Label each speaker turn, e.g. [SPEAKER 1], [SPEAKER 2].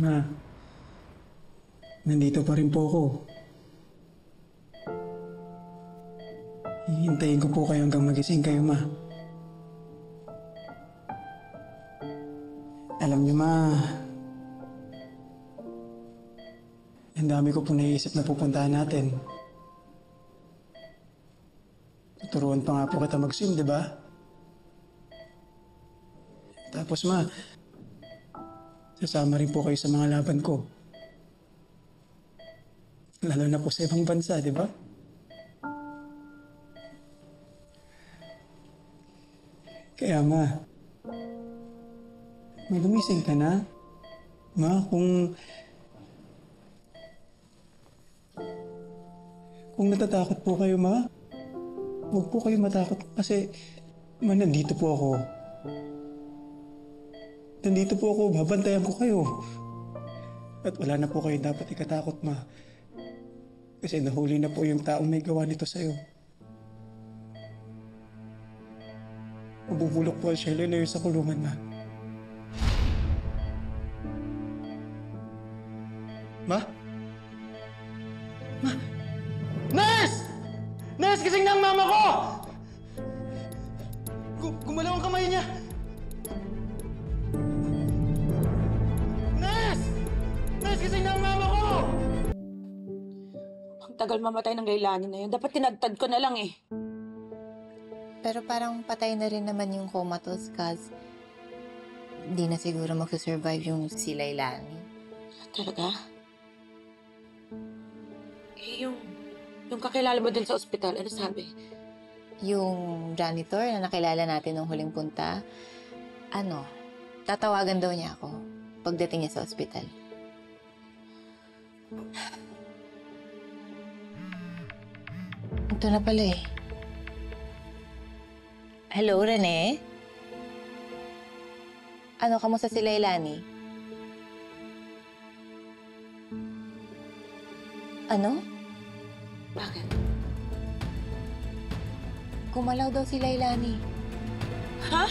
[SPEAKER 1] Ma, nandito pa rin po ako. Hihintayin ko po kayo hanggang magising kayo, Ma. Alam niyo, Ma, ang dami ko po naiisip na pupuntahan natin. Tuturuan pa nga po kita mag-swim, di ba? Tapos, Ma, sasama rin po kayo sa mga laban ko. Lalo na po sa ibang bansa, di ba? Kaya, Ma, gumising ka na. Ma, kung natatakot po kayo, Ma, huwag po kayo matakot kasi, Ma, nandito po ako. Nandito po ako, babantayan ko kayo. At wala na po kayo dapat ikatakot, Ma. Kasi nahuli na po yung taong may gawa nito sa'yo. Mabubulok po siya lalayo sa kulungan, Ma. Ma? Ma? Nurse! Nurse, gising na ang mama ko! Gumalaw ang kamay niya! Gising na ang mama ko!
[SPEAKER 2] Ang tagal mamatay ng Gailani na yun. Dapat tinagtad ko na lang eh.
[SPEAKER 3] Pero parang patay na rin naman yung comatose, Kaz. Hindi na siguro magsusurvive yung si Lailani.
[SPEAKER 2] Talaga? Eh, yung kakilala mo dun sa ospital, ano sabi?
[SPEAKER 3] Yung janitor na nakilala natin nung huling punta, tatawagan daw niya ako pagdating niya sa ospital. Ito na pala eh. Hello, Rene? Kamusta si Lailani?
[SPEAKER 2] Bakit?
[SPEAKER 3] Gumalaw daw si Lailani.
[SPEAKER 2] Ha?